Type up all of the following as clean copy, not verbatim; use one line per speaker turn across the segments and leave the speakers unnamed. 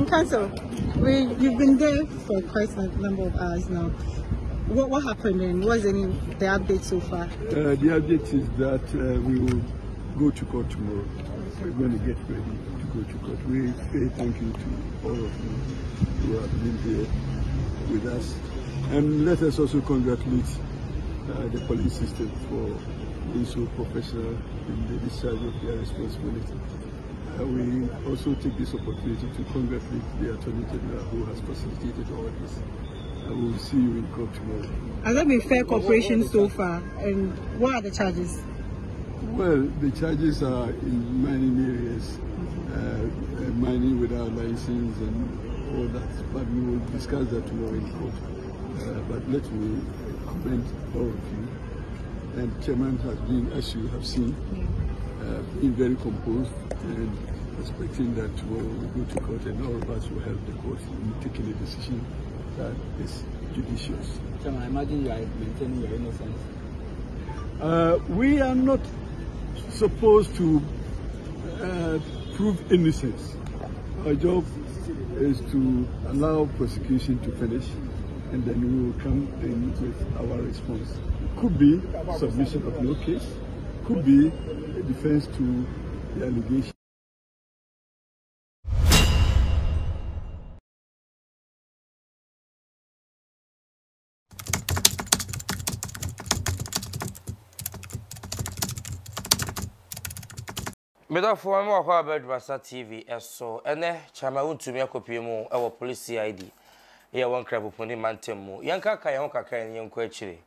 Council, you've been there for quite a number of hours now. What happened and what's the update so far?
The update is that we will go to court tomorrow. We're going to get ready to go to court. We say thank you to all of you who have been here with us. And let us also congratulate the police system for being so professional in the discharge of their responsibility. We also take this opportunity to congratulate the Attorney General who has facilitated all this. We will see you in court tomorrow.
Has there been fair cooperation so far? And what are the charges?
Well, the charges are in mining areas, mining without license and all that. But we will discuss that tomorrow in court. But let me commend all of you. And Chairman has been, as you have seen, been very composed and expecting that tomorrow we go to court and all of us will help the court in taking a decision that is judicious.
Chairman, I imagine you are maintaining your innocence.
We are not supposed to prove innocence. Our job is to allow prosecution to finish and then we will come in with our response. Could be submission of no case, could be a defense to the allegation.
Medafo am wa ADUMASA TV eso ene chama Wontumi akopie mu e police CID ye won kraboponi mantem mu yanka ka ye ho kakra ne yanko akire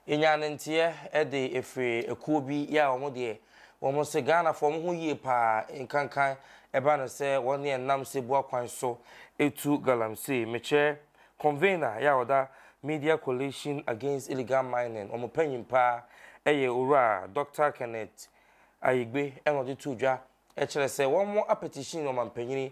enya ntie e de efre ekuo bi ya omo de omo se Ghana fo mo ho yie pa nkankan e ba no se won ye nam se bu akwan so etu galamsey meche convener ya oda Media Coalition Against Illegal Mining omo panyimpa eye owura Dr. Kenneth Ayigbe enodi tudwa e kire se womo a petition no mampanyini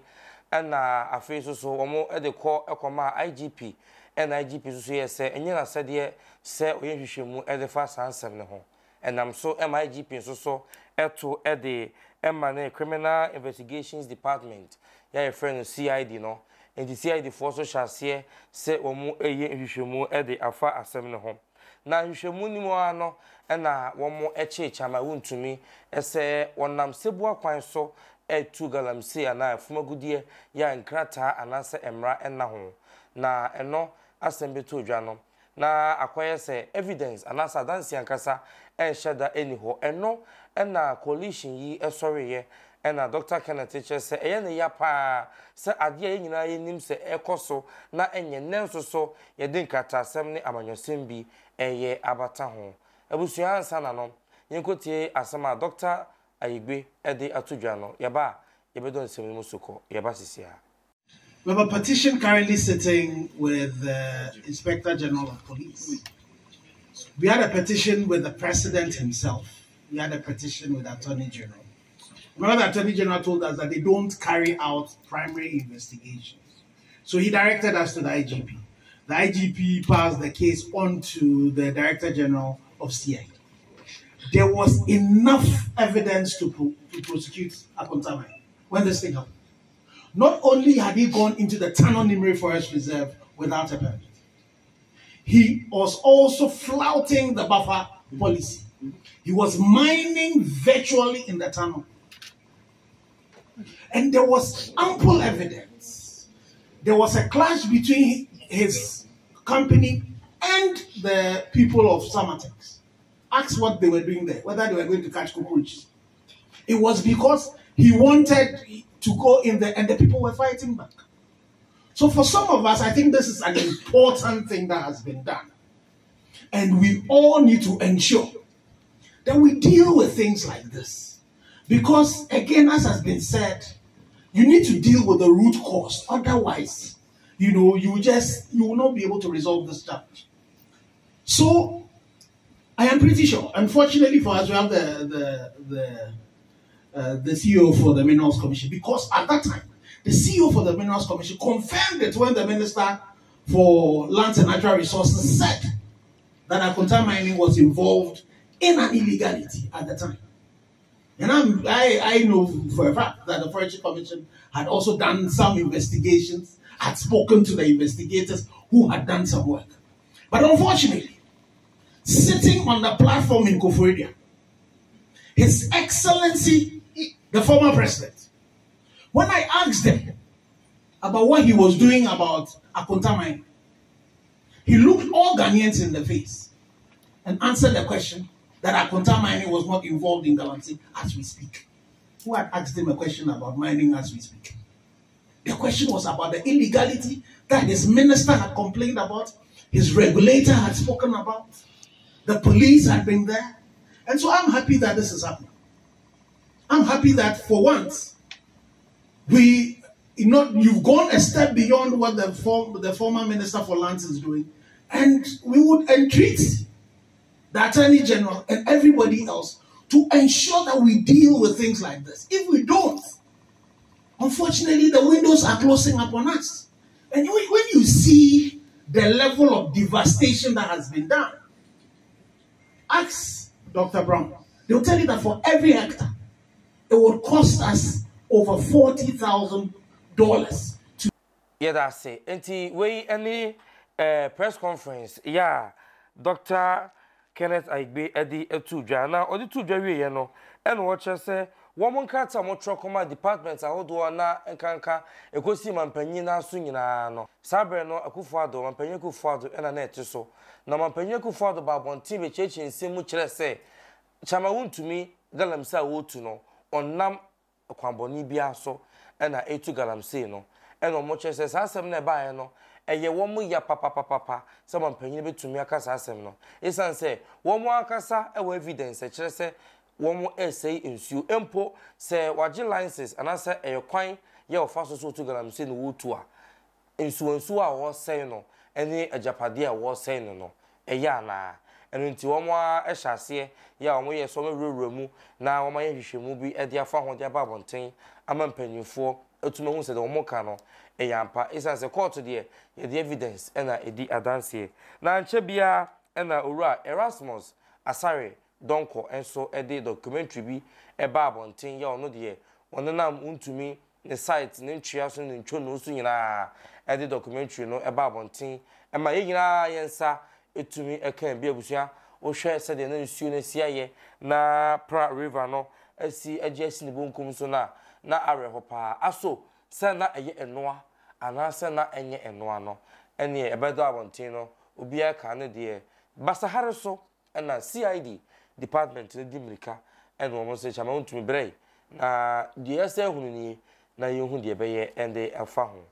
na afi so womo e de call ekoma IGP and IGP so ye enye na sede se oyenhwehwemu e de fa sansem ne ho enam so MIGP so eto e de emane Criminal Investigations Department ya e friend CID no and the CID for so shase se womo eyenhwehwemu e de afa asem ne ho na nhwehwemu ni mo ano na womo chama Wontumi ese wonam sebu akwan so etu galamsey ana afumagudie ya nkrata anase emra enna ho na eno asembeto odwa no na akoye se evidence anasa dansi ankasa ensheda eni ho eno na coalition yi esoreye na Dr. Kenneth se eye ne ya pa se ade ye nyina ye nim se ekoso na enye nenso so ye de nkrata asem ne amanyosem bi eye abata ho abusuan ansa na no yenkotie asema Dr. Ayigbe ede atudwa no yeba yebedo nsem mu soko yeba sisia.
We have a petition currently sitting with the Inspector General of Police. We had a petition with the President himself. We had a petition with the Attorney General. Remember, the Attorney General told us that they don't carry out primary investigations. So he directed us to the IGP. The IGP passed the case on to the Director General of CI. There was enough evidence to prosecute Akontama when this thing happened. Not only had he gone into the Tano Nimri Forest Reserve without a permit, he was also flouting the buffer policy. He was mining virtually in the tunnel. And there was ample evidence. There was a clash between his company and the people of Samatex. Ask what they were doing there, whether they were going to catch cockroaches. It was because he wanted to go in there and the people were fighting back. So for some of us, I think this is an important thing that has been done. And we all need to ensure that we deal with things like this. Because again, as has been said, you need to deal with the root cause. Otherwise, you will not be able to resolve this challenge. So I am pretty sure, unfortunately for us, we have the CEO for the Minerals Commission, because at that time, the CEO for the Minerals Commission confirmed it when the Minister for Lands and Natural Resources said that Akontama mining was involved in an illegality at the time. And I know for a fact that the Forestry Commission had also done some investigations, had spoken to the investigators who had done some work. But unfortunately, sitting on the platform in Koforidua, His Excellency, the former president, when I asked him about what he was doing about Akonta mining, he looked all Ghanaians in the face and answered the question that Akonta mining was not involved in Galamsey as we speak. Who had asked him a question about mining as we speak? The question was about the illegality that his minister had complained about, his regulator had spoken about, the police had been there. And so I'm happy that this is happening. I'm happy that for once, you've gone a step beyond what the former Minister for Lands is doing, and we would entreat the Attorney General and everybody else to ensure that we deal with things like this. If we don't, unfortunately, the windows are closing up on us. And when you see the level of devastation that has been done, ask Dr. Brown. They'll tell you that for every hectare, it would cost us over $40,000 to.
Yeah, that's it. And we any press conference, yeah, Dr. Kenneth Aigbe Eddie Etudwa. Now, or the Tudwa we no, and what you say, woman cats are more trocoma departments. I hold one na and canka, a costume and penina swinging. No, Sabre no, a kufado, and penyaku fado, and a net so. Now, my penyaku fado babon TV church in Simuch say, Wontumi Galamsa Wotuno, on Nam Kwamboni Biaso, and I ate to Galamse no, and on much says, I some nearby no. Eye womu ya papa someone penny be to me akasa asem no esan say womu akasa e evidence kire say womu essay insu empo say wage licenses and say e kwan ye ofa so to galam say no wotu a insu a wo say no ene ajapade a wo say no eya na eno nti womu a ehase ya womu ye so mewuremu na womu ye hwehwemu bi e dia fa ho dia ba bonten amampanyufo etume hu say de womu ka no eyampa isa se court de the evidence ena edi adanse na nche bia ena owura Erasmus Asare donko enso edi documentary bi eba abonten ya ono de onenam Wontumi ne site ne ntwia so ne ntwo no so nyina edi documentary no eba abonten ema ye nyina yensa etumi ekan bia busua o hwe se de na nsuo na siaye na pra river no asi agesi ne bonkum so na arehopa aso se na eye enoa anase na enye enoa no ene ebedo abontin no obi aka ne de basahare so na CID department ne dimrika ene wo se chama Wontumi brei na de ese hunu ni na yehu de beye ende afa ho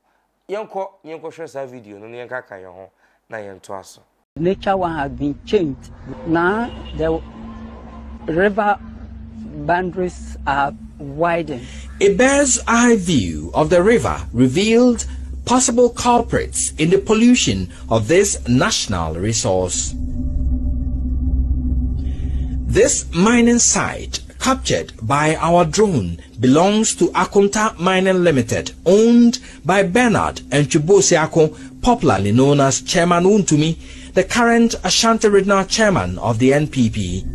yenko hwe sa video no ne yenka kan ye ho na yento aso.
Nature one has been changed. Now the river boundaries are widened.
A bird's eye view of the river revealed possible culprits in the pollution of this national resource. This mining site, captured by our drone, belongs to Akonta Mining Limited, owned by Bernard and Chubosiako, popularly known as Chairman Wontumi, the current Ashanti Regional Chairman of the NPP.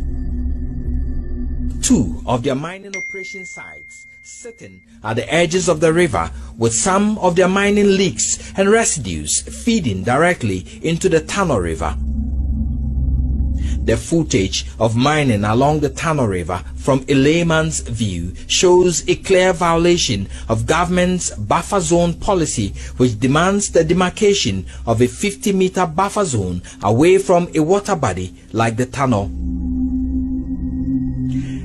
Two of their mining operation sites sitting at the edges of the river, with some of their mining leaks and residues feeding directly into the Tano River. The footage of mining along the Tano River from a layman's view shows a clear violation of government's buffer zone policy, which demands the demarcation of a 50-meter buffer zone away from a water body like the Tano.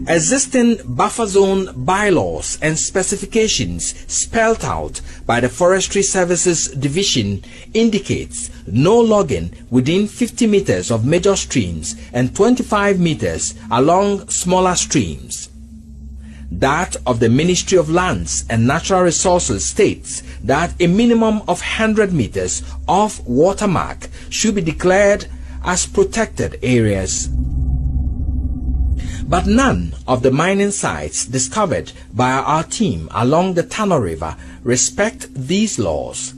Existing buffer zone bylaws and specifications spelled out by the Forestry Services Division indicates no logging within 50 meters of major streams and 25 meters along smaller streams. That of the Ministry of Lands and Natural Resources states that a minimum of 100 meters off watermark should be declared as protected areas. But none of the mining sites discovered by our team along the Tano River respect these laws.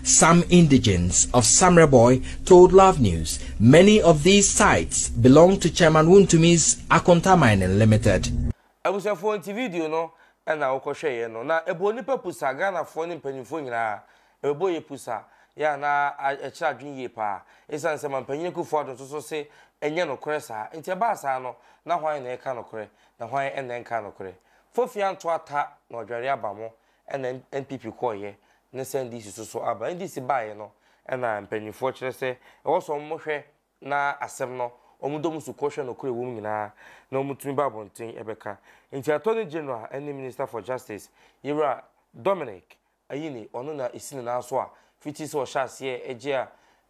Some indigents of Samreboy told Love News many of these sites belong to Chairman Wontumi's Akonta Mining Limited.
abusa phone video no na okwohwe ye no na ebo nipa pusa Ghana fo ni mpanimfo nyina ebo ye pusa ya na ekira adwen ye pa esan se mampanyin Kufuor do so se enye no kore sa nti ba sa no na hwan na eka no kore na hwan na enka no kore fofia nto ata na odware abamo na NPP koye ne send this so aba ndisi bae no na mpanimfo kire se ewo so mohwe na asem no omudom su kohwe no kore wom nyina na omutumi ba bonten ebeka nti Attorney General and Minister for Justice Yira Dominic ayini ono na isini na aso a fiti so hyase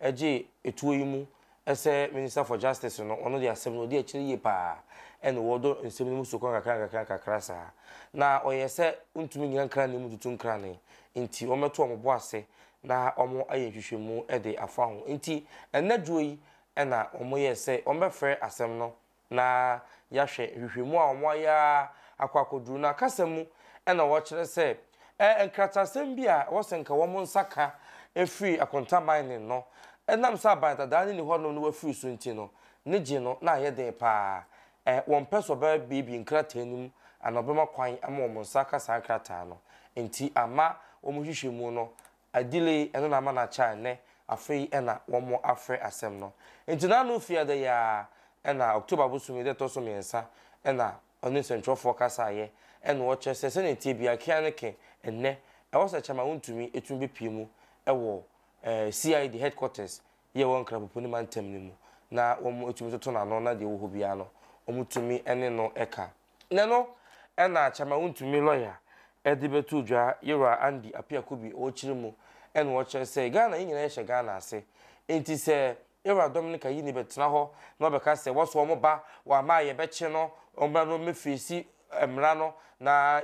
eje etuo yimu ese Minister for Justice no ono de asem no de akire ye pa ene wodo nsem mu so kon kakra sa na oyese untumi nyina nkra ne mu tutu nkra ne nti ometo ombo ase na omo ayehwehwemu ede afa ho nti enadwo yi ena omo yese ombefre asem no na yahwe hwehwemu a omo ya akwakoduru na kasemu ena wo kire se enkratasem bia wo senka wo mo nsaka efri akonta mining no enam sa banta dani ni hono no wafri so nti no ne gi no na ye den pa won peso ba bibi nkratanim anobema kwan ama wo mo nsaka sa nkrata no nti ama wo mo hwehwemu no adile eno na ma na cha ne afei ena wo mo afre asem no nti na no fia de ya ena October busumi de to so miensa ena oni central focus aye ena wo chese se na tie bia kia ne ke enne e wo se chama Wontumi etum be pie mu e wo CID headquarters ye won krapopo ni mantem ni mu na wo mo etum to na no na de wo ho bia no omutumi ene no eka ne no ena chama Wontumi lawyer edibetu dwa Yira Andy Apiakobi o chirimu ena wo chese Ghana yinyina ye Ghana ase enti se Yira Dominic ayini betena ho no beka se wo so mo ba wa ma ye beche no omba no mefisi emra no na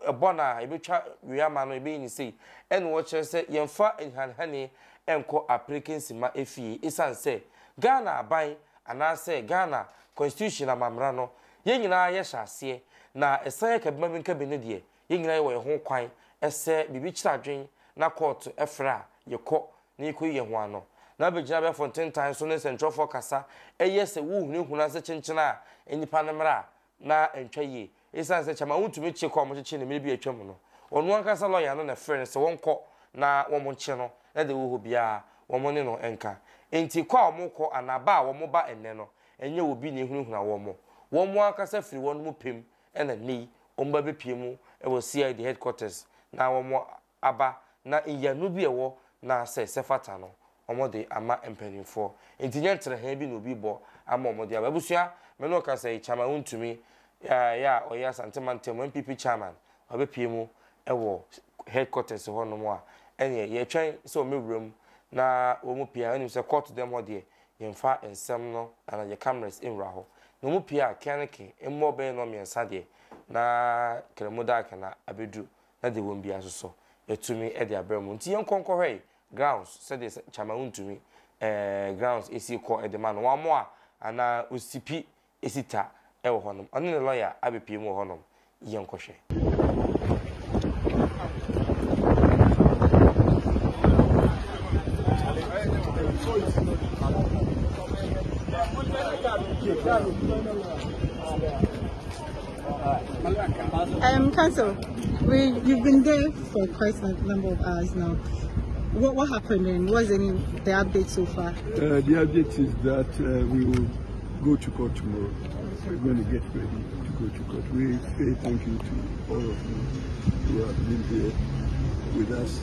ebona ebetwa wiama no ebe ni sei ene wo kire se yemfa enhanhane enko applicants ma efie isan se Ghana aban anase Ghana constitution amamra no yenyina ye hyase na esan ka bima binka bene de yenyina ye wo ho kwan ese bibi kira adwen na court efra yekọ na ikoyi ho ano na begina be Fontaine time so ne central for kasa eyese wo hunhuna se chenchena enipa ne mra na entwaye isan se chama Wontumi chekọ mo cheche ne mebi atwam no onu ankasa lawyer no na friend se wonko na wo mo che no na de wo bia wo mo ne no enka enti kwa mo ko anaba wo mo ba enne no enye obi ne hunhuna wo mo ankasa firi won mu pem ena nei omba be pie mu e wo CID headquarters na wo mo aba na iyanu bi ewo na se fata no omode ama empanimfo enti nyentre ha bi no obi bo ama omode abusua me no ka se chama Wontumi ya oya santimantem MPP chairman obepie mu ewo headquarters ho no mo a ene ye twen se o mewuram na wo mu pia eni se court dem ho de yemfa ensem no ana ye cameras enra ho no mu pia kaneke emmo be no miensa de na kremoda kana abedu na de won bia so etumi e de abremu nti yenkonko hwe grounds said this chama Wontumi grounds esi ko e de man wa mo a ana osipi esita e wo honom ane ne lawyer abepie mu honom yenkohwe
Council, you've been there for quite a number of hours now. What happened and what's the update so far?
The update is that we will go to court tomorrow. We're going to get ready to go to court. We say thank you to all of you who have been here with us.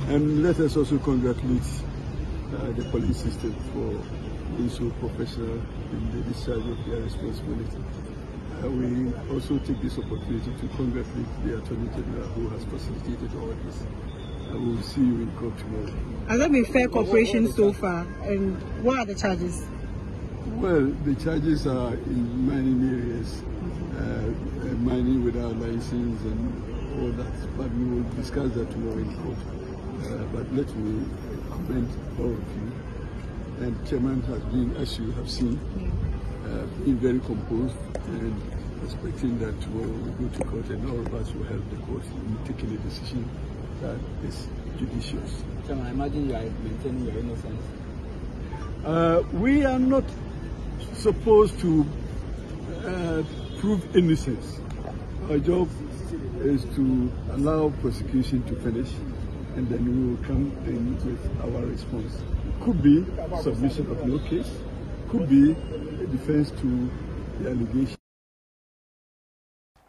And let us also congratulate the police system for being so professional in the discharge of their responsibility. We also take this opportunity to congratulate the Attorney General who has facilitated all this. We will see you in court tomorrow.
Has there been fair cooperation so far? And what are the charges?
Well, the charges are in mining areas, mining without license and all that. But we will discuss that tomorrow in court. But let me commend all of you. And Chairman has been, as you have seen, been very composed and expecting that tomorrow we go to court and all of us will help the court in taking a decision that is judicious.
Chairman, I imagine you are maintaining your innocence.
We are not supposed to prove innocence. Our job is to allow prosecution to finish, and then we will come in with our response. Could be submission of no case, could be a defense to the allegation.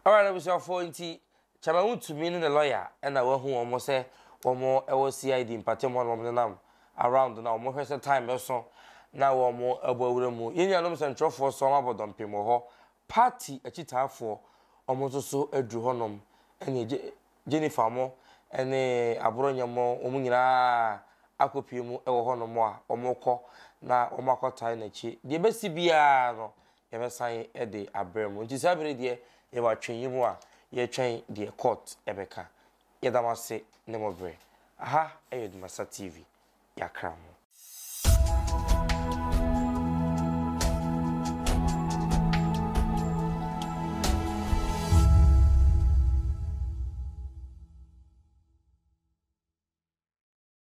All right, I was your 40. Wontumi ne the lawyer, and I will who almost say, or more LCID in Patemon around now, more first time also. Now, or more about them. In your noms and trophy for some about them, Pimo party a chita for almost so a drew honum, and Jennifer Mo, and a Abronia Mo, Omina, Acopium, or Honomoa, or Moko, na Omako Tinachi. The best CBR, ever sign a day Abraham, which is every day, you are training more. Ye train the court ebeka. Yedamase nemobre. Aha, ADUMASA TV. Yakramo.